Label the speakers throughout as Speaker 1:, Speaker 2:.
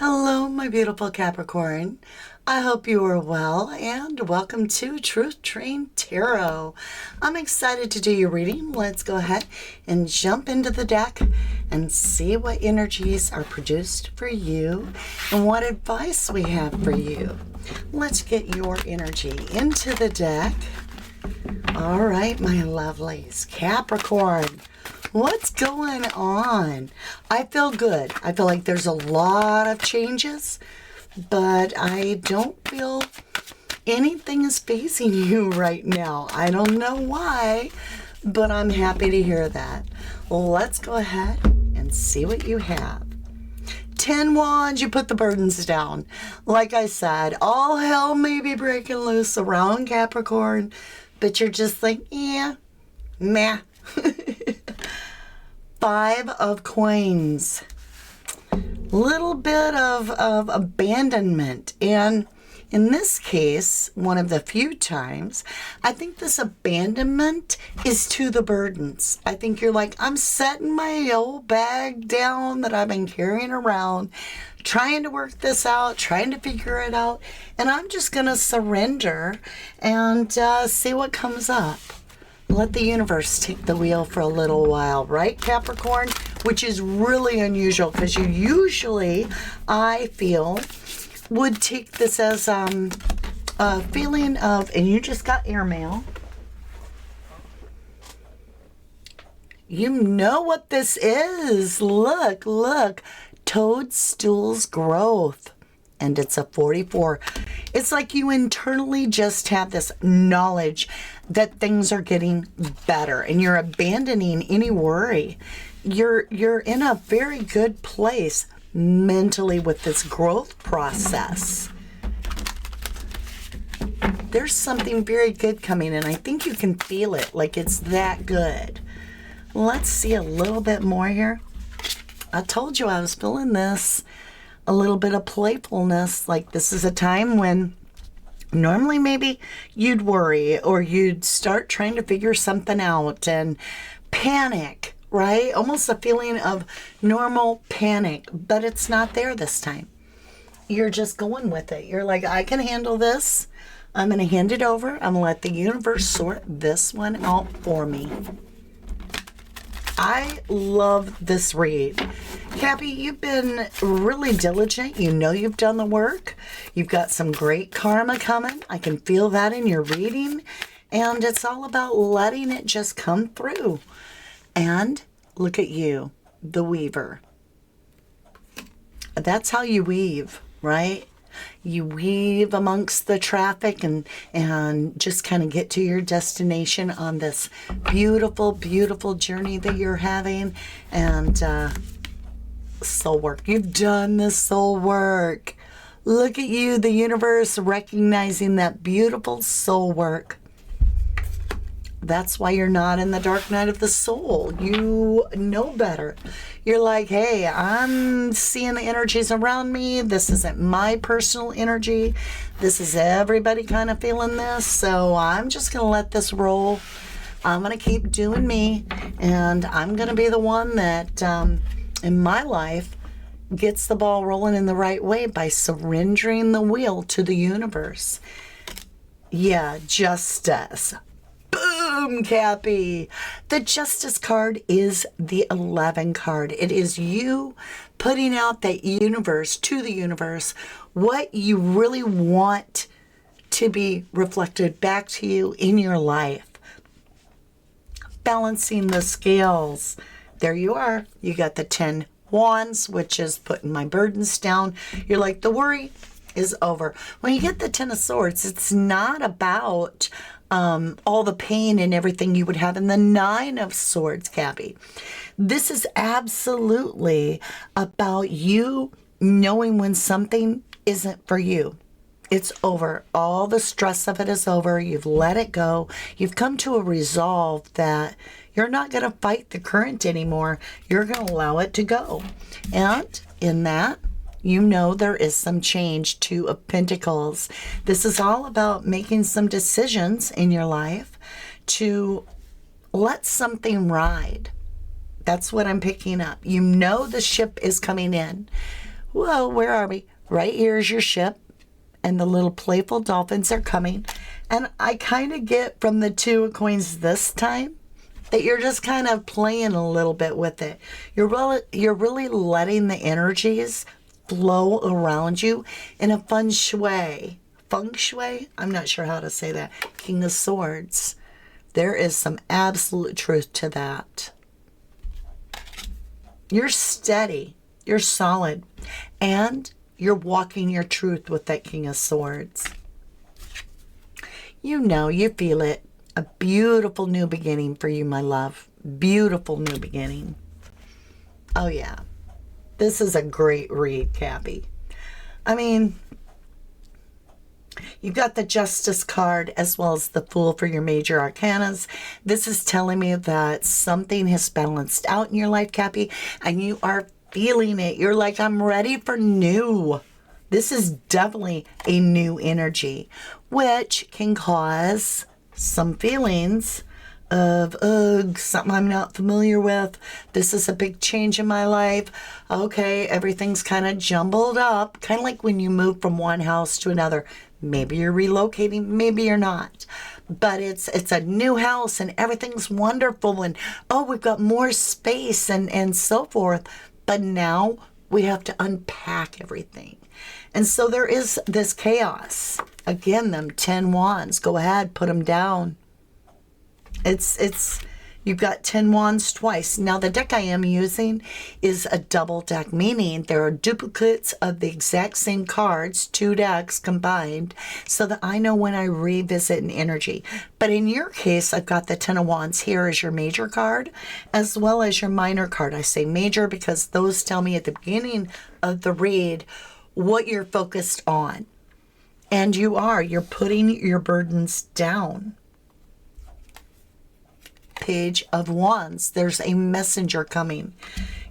Speaker 1: Hello, my beautiful Capricorn. I hope you are well and welcome to Truth Train Tarot. I'm excited to do your reading. Let's go ahead and jump into the deck and see what energies are produced for you and what advice we have for you. Let's get your energy into the deck. All right, my lovelies. Capricorn. What's going on? I feel good. I feel like there's a lot of changes, but I don't feel anything is facing you right now. I don't know why, but I'm happy to hear that. Let's go ahead and see what you have. 10 wands, you put the burdens down. Like I said, all hell may be breaking loose around Capricorn, but you're just like, yeah, meh. 5 of coins. Little bit of abandonment. And in this case, one of the few times, I think this abandonment is to the burdens. I think you're like, I'm setting my old bag down that I've been carrying around, trying to work this out, trying to figure it out, and I'm just going to surrender and see what comes up. Let the universe take the wheel for a little while, right, Capricorn? Which is really unusual because you usually, I feel, would take this as a feeling of, and you just got airmail. You know what this is. Look, toadstools growth. And it's a 44. It's like you internally just have this knowledge that things are getting better and you're abandoning any worry. You're in a very good place mentally with this growth process. There's something very good coming and I think you can feel it, like it's that good. Let's see a little bit more here. I told you I was feeling this. A little bit of playfulness, like this is a time when normally maybe you'd worry or you'd start trying to figure something out and panic, right? Almost a feeling of normal panic, but it's not there this time. You're just going with it. You're like, I can handle this. I'm going to hand it over. I'm going to let the universe sort this one out for me. I love this read. Cappy, you've been really diligent. You know you've done the work. You've got some great karma coming. I can feel that in your reading. And it's all about letting it just come through. And look at you, the weaver. That's how you weave, right? You weave amongst the traffic and just kind of get to your destination on this beautiful, beautiful journey that you're having. And soul work. You've done the soul work. Look at you, the universe recognizing that beautiful soul work. That's why you're not in the dark night of the soul. You know better. You're like, hey, I'm seeing the energies around me. This isn't my personal energy. This is everybody kind of feeling this. So I'm just going to let this roll. I'm going to keep doing me. And I'm going to be the one that in my life gets the ball rolling in the right way by surrendering the wheel to the universe. Yeah, justice. Boom, Cappy. The Justice card is the 11 card. It is you putting out that universe, to the universe, what you really want to be reflected back to you in your life. Balancing the scales. There you are. You got the 10 wands, which is putting my burdens down. You're like, the worry is over. When you get the 10 of swords, it's not about all the pain and everything you would have in the 9 of swords, Cappy. This is absolutely about you knowing when something isn't for you. It's over. All the stress of it is over. You've let it go. You've come to a resolve that you're not going to fight the current anymore. You're going to allow it to go. And in that, you know there is some change. 2 of Pentacles. This is all about making some decisions in your life to let something ride. That's what I'm picking up. You know the ship is coming in. Whoa, where are we? Right here is your ship, and the little playful dolphins are coming. And I kind of get from the Two of Coins this time that you're just kind of playing a little bit with it. You're really letting the energies flow around you in a feng shui. Feng shui? I'm not sure how to say that. King of Swords. There is some absolute truth to that. You're steady. You're solid. And you're walking your truth with that King of Swords. You know, you feel it. A beautiful new beginning for you, my love. Beautiful new beginning. Oh, yeah. This is a great read, Cappy. I mean, you've got the Justice card as well as the Fool for your major arcanas. This is telling me that something has balanced out in your life, Cappy, and you are feeling it. You're like, I'm ready for new. This is definitely a new energy, which can cause some feelings of, ugh, something I'm not familiar with. This is a big change in my life. Okay, everything's kind of jumbled up, kind of like when you move from one house to another. Maybe you're relocating, maybe you're not. But it's a new house and everything's wonderful and, oh, we've got more space and so forth. But now we have to unpack everything. And so there is this chaos. Again, them 10 wands. Go ahead, put them down. You've got 10 wands twice. Now, the deck I am using is a double deck, meaning there are duplicates of the exact same cards, 2 decks combined, so that I know when I revisit an energy. But in your case, I've got the 10 of wands here as your major card, as well as your minor card. I say major because those tell me at the beginning of the read what you're focused on. And you're putting your burdens down. Page of Wands. There's a messenger coming.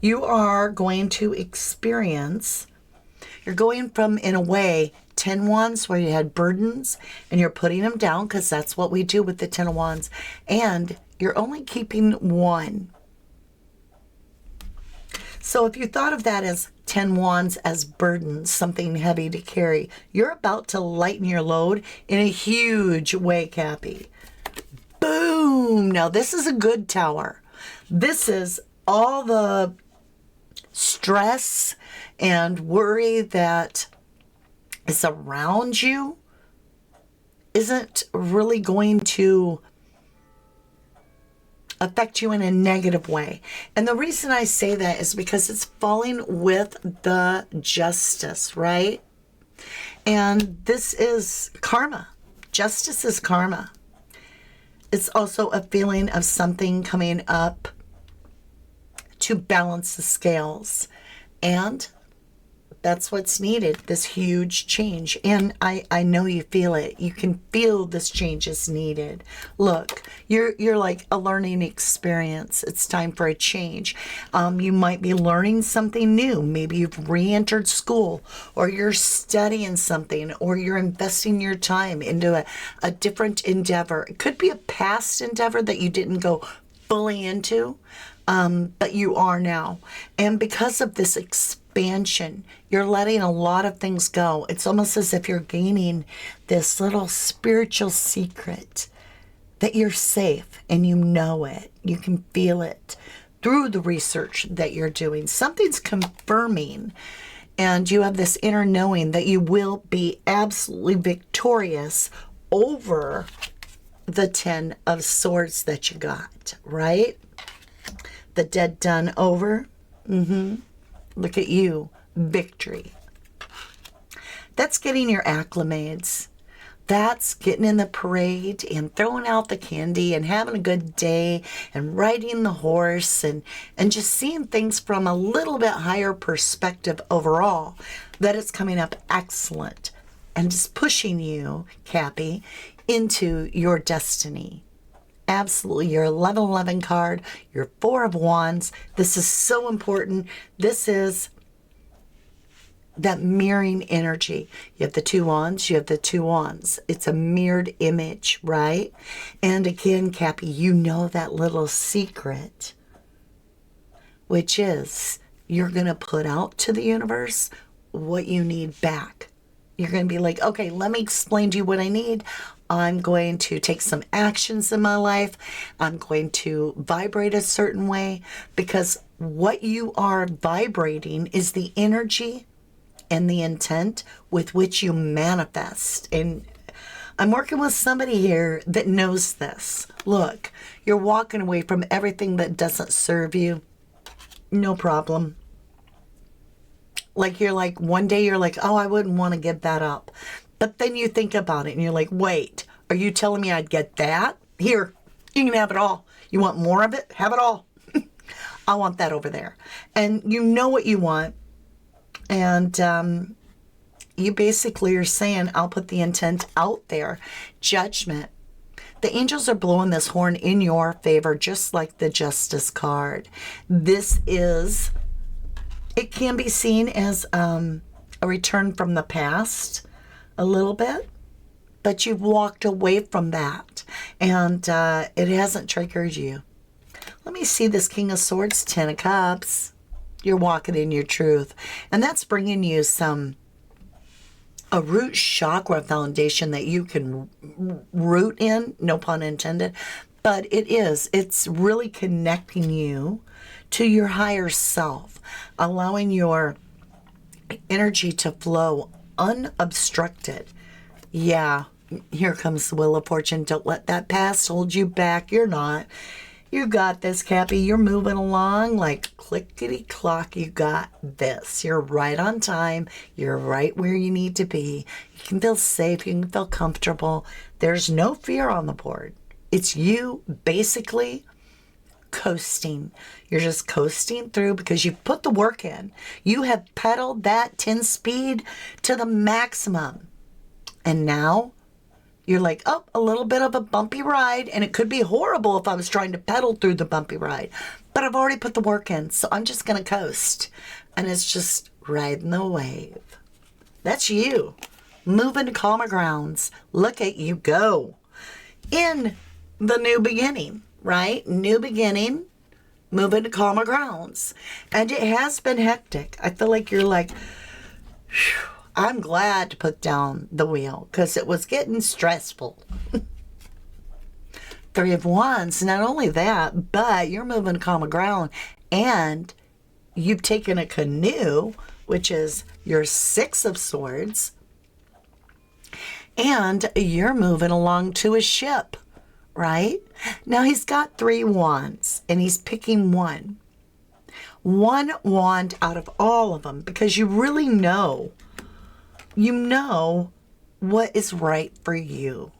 Speaker 1: You are going to experience, you're going from, in a way, 10 wands where you had burdens and you're putting them down because that's what we do with the 10 of wands. And you're only keeping 1. So if you thought of that as 10 wands as burdens, something heavy to carry, you're about to lighten your load in a huge way, Cappy. Boom! Now this is a good tower. This is all the stress and worry that is around you isn't really going to affect you in a negative way. And the reason I say that is because it's falling with the Justice, right? And this is karma. Justice is karma. It's also a feeling of something coming up to balance the scales. And that's what's needed, this huge change. And I know you feel it. You can feel this change is needed. Look, you're like a learning experience. It's time for a change. You might be learning something new. Maybe you've re-entered school, or you're studying something, or you're investing your time into a different endeavor. It could be a past endeavor that you didn't go fully into, but you are now. And because of this expansion, you're letting a lot of things go. It's almost as if you're gaining this little spiritual secret that you're safe and you know it. You can feel it through the research that you're doing. Something's confirming, and you have this inner knowing that you will be absolutely victorious over the 10 of Swords that you got, right? The dead done over. Look at you. Victory. That's getting your acclimates. That's getting in the parade and throwing out the candy and having a good day and riding the horse and just seeing things from a little bit higher perspective overall, that it's coming up excellent and just pushing you, Cappy, into your destiny. Absolutely. Your 1111 card, your 4 of Wands. This is so important. This is that mirroring energy. You have the 2 wands, you have the 2 wands. It's a mirrored image, right? And again, Cappy, you know that little secret, which is you're going to put out to the universe what you need back. You're going to be like, okay, let me explain to you what I need. I'm going to take some actions in my life. I'm going to vibrate a certain way, because what you are vibrating is the energy and the intent with which you manifest. And I'm working with somebody here that knows this. Look, you're walking away from everything that doesn't serve you. No problem. Like, you're like, one day you're like, oh, I wouldn't want to give that up. But then you think about it and you're like, wait, are you telling me I'd get that? Here, you can have it all. You want more of it? Have it all. I want that over there. And you know what you want. And you basically are saying, I'll put the intent out there. Judgment. The angels are blowing this horn in your favor, just like the Justice card. This is, it can be seen as a return from the past a little bit, but you've walked away from that, and it hasn't triggered you. Let me see this King of Swords, Ten of Cups. You're walking in your truth, and that's bringing you a root chakra foundation that you can root in, no pun intended, but it's really connecting you to your higher self, allowing your energy to flow unobstructed. Yeah, here comes the Wheel of Fortune. Don't let that past hold you back. You're not. You got this, Cappy. You're moving along like clickety clock. You got this. You're right on time. You're right where you need to be. You can feel safe. You can feel comfortable. There's no fear on the board. It's you basically coasting. You're just coasting through because you've put the work in. You have pedaled that 10 speed to the maximum. And now you're like, oh, a little bit of a bumpy ride, and it could be horrible if I was trying to pedal through the bumpy ride. But I've already put the work in, so I'm just going to coast. And it's just riding the wave. That's you. Moving to calmer grounds. Look at you go. In the new beginning, right? New beginning, moving to calmer grounds. And it has been hectic. I feel like you're like, phew, I'm glad to put down the wheel because it was getting stressful. Three of Wands. Not only that, but you're moving to calmer ground, and you've taken a canoe, which is your Six of Swords, and you're moving along to a ship, right? Now he's got 3 wands, and he's picking one wand out of all of them, because you really know. You know what is right for you.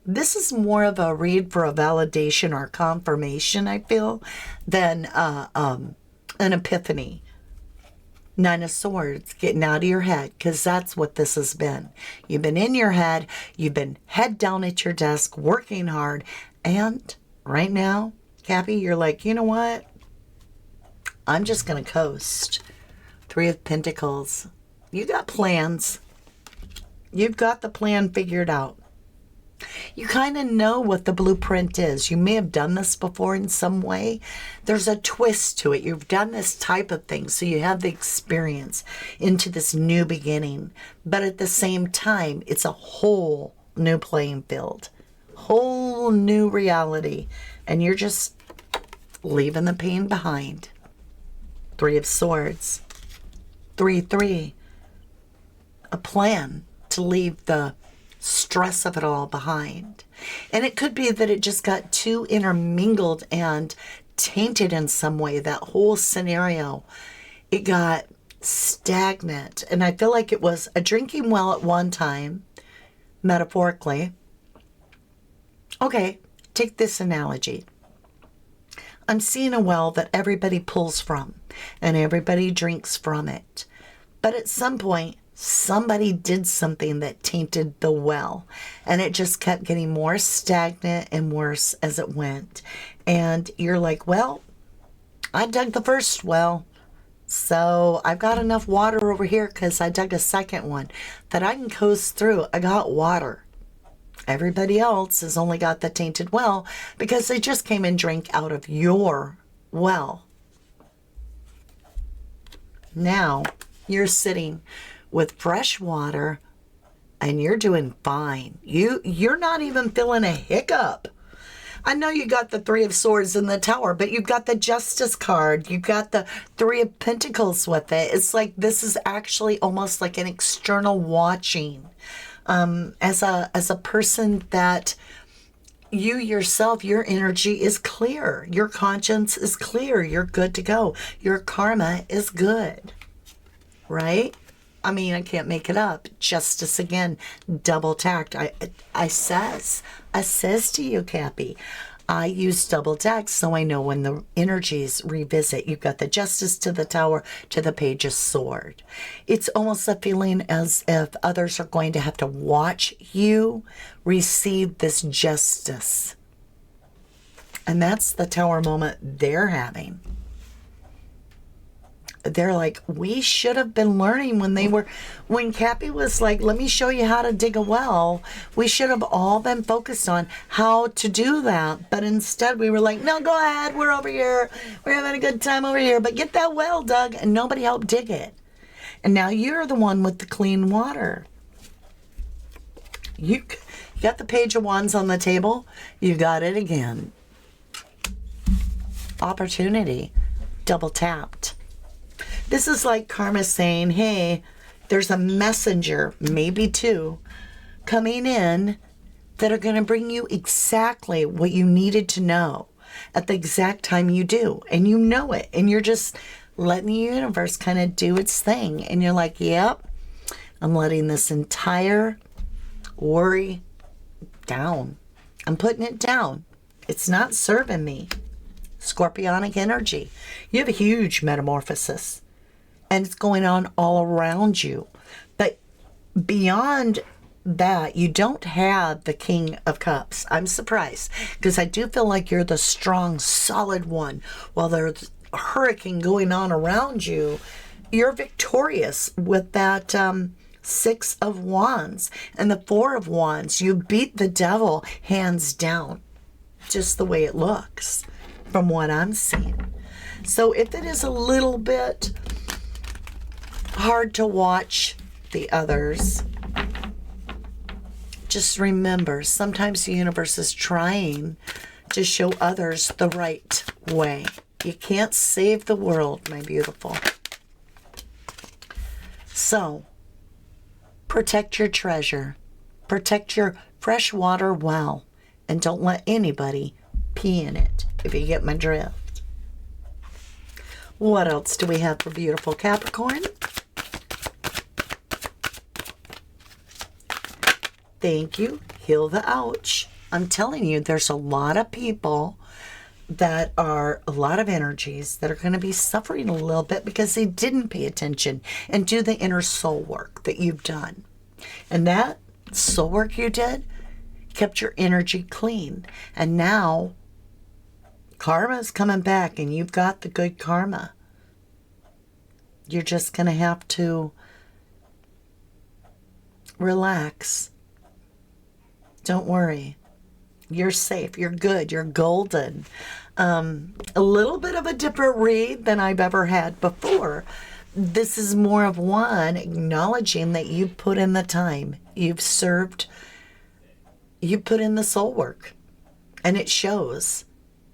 Speaker 1: This is more of a read for a validation or confirmation, I feel, than an epiphany. Nine of Swords, getting out of your head, because that's what this has been. You've been in your head. You've been head down at your desk, working hard. And right now, Cappy, you're like, you know what? I'm just going to coast. 3 of Pentacles. You got plans. You've got the plan figured out. You kind of know what the blueprint is. You may have done this before in some way. There's a twist to it. You've done this type of thing, so you have the experience into this new beginning. But at the same time, it's a whole new playing field, whole new reality, and you're just leaving the pain behind. 3 of Swords. 3-3. A plan to leave the stress of it all behind. And it could be that it just got too intermingled and tainted in some way, that whole scenario. It got stagnant. And I feel like it was a drinking well at one time, metaphorically. Okay, take this analogy. I'm seeing a well that everybody pulls from and everybody drinks from it. But at some point, somebody did something that tainted the well, and it just kept getting more stagnant and worse as it went. And you're like, well, I dug the first well, so I've got enough water over here because I dug a second one that I can coast through. I got water. Everybody else has only got the tainted well because they just came and drank out of your well. Now, You're sitting with fresh water and you're doing fine. You're not even feeling a hiccup. I know you got the Three of Swords in the Tower, but you've got the Justice card. You've got the Three of Pentacles with it. It's like this is actually almost like an external watching. As a person that you yourself, your energy is clear. Your conscience is clear. You're good to go. Your karma is good. Right? I mean, I can't make it up. Justice again, double tacked. I says to you, Cappy, I use double tack so I know when the energies revisit. You've got the Justice to the Tower to the Page of Sword. It's almost a feeling as if others are going to have to watch you receive this justice. And that's the Tower moment they're having. They're like, we should have been learning when Cappy was like, let me show you how to dig a well. We should have all been focused on how to do that. But instead we were like, no, go ahead. We're over here. We're having a good time over here. But get that well dug. And nobody helped dig it. And now you're the one with the clean water. You got the Page of Wands on the table. You got it again. Opportunity. Double tapped. This is like karma saying, hey, there's a messenger, maybe two, coming in that are going to bring you exactly what you needed to know at the exact time you do. And you know it. And you're just letting the universe kind of do its thing. And you're like, yep, I'm letting this entire worry down. I'm putting it down. It's not serving me. Scorpionic energy. You have a huge metamorphosis. And it's going on all around you. But beyond that, you don't have the King of Cups. I'm surprised because I do feel like you're the strong, solid one. While there's a hurricane going on around you, you're victorious with that Six of Wands and the Four of Wands. You beat the devil hands down, just the way it looks from what I'm seeing. So if it is a little bit hard to watch the others, just remember, sometimes the universe is trying to show others the right way. You can't save the world, my beautiful. So, protect your treasure. Protect your freshwater well. And don't let anybody pee in it, if you get my drift. What else do we have for beautiful Capricorn? Thank you. Heal the ouch. I'm telling you, there's a lot of people that are, a lot of energies that are going to be suffering a little bit because they didn't pay attention and do the inner soul work that you've done. And that soul work you did kept your energy clean. And now karma is coming back and you've got the good karma. You're just going to have to relax. Don't worry. You're safe. You're good. You're golden. A little bit of a different read than I've ever had before. This is more of one acknowledging that you've put in the time. You've served. You put in the soul work. And it shows.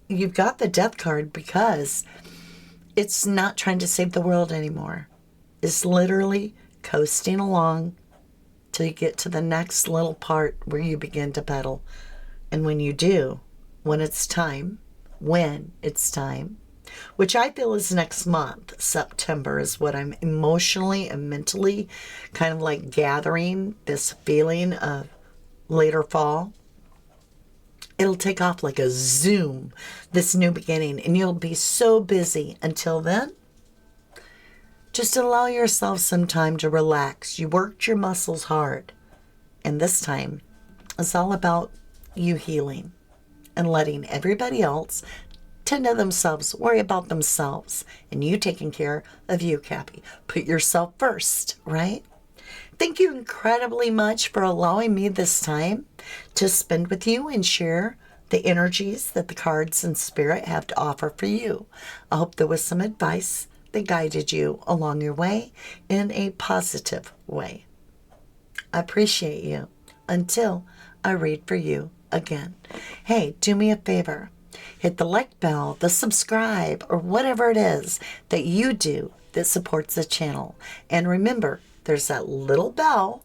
Speaker 1: You've got the Death card because it's not trying to save the world anymore. It's literally coasting along till you get to the next little part where you begin to pedal. And when you do, when it's time, which I feel is next month, September is what I'm emotionally and mentally kind of like gathering this feeling of later fall. It'll take off like a zoom, this new beginning, and you'll be so busy. Until then, just allow yourself some time to relax. You worked your muscles hard, and this time it's all about you healing and letting everybody else tend to themselves, worry about themselves, and you taking care of you, Cappy. Put yourself first, right? Thank you incredibly much for allowing me this time to spend with you and share the energies that the cards and spirit have to offer for you. I hope there was some advice they guided you along your way in a positive way. I appreciate you until I read for you again. Hey, do me a favor. Hit the like bell, the subscribe, or whatever it is that you do that supports the channel. And remember, there's that little bell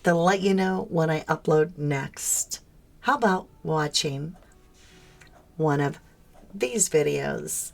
Speaker 1: that'll let you know when I upload next. How about watching one of these videos?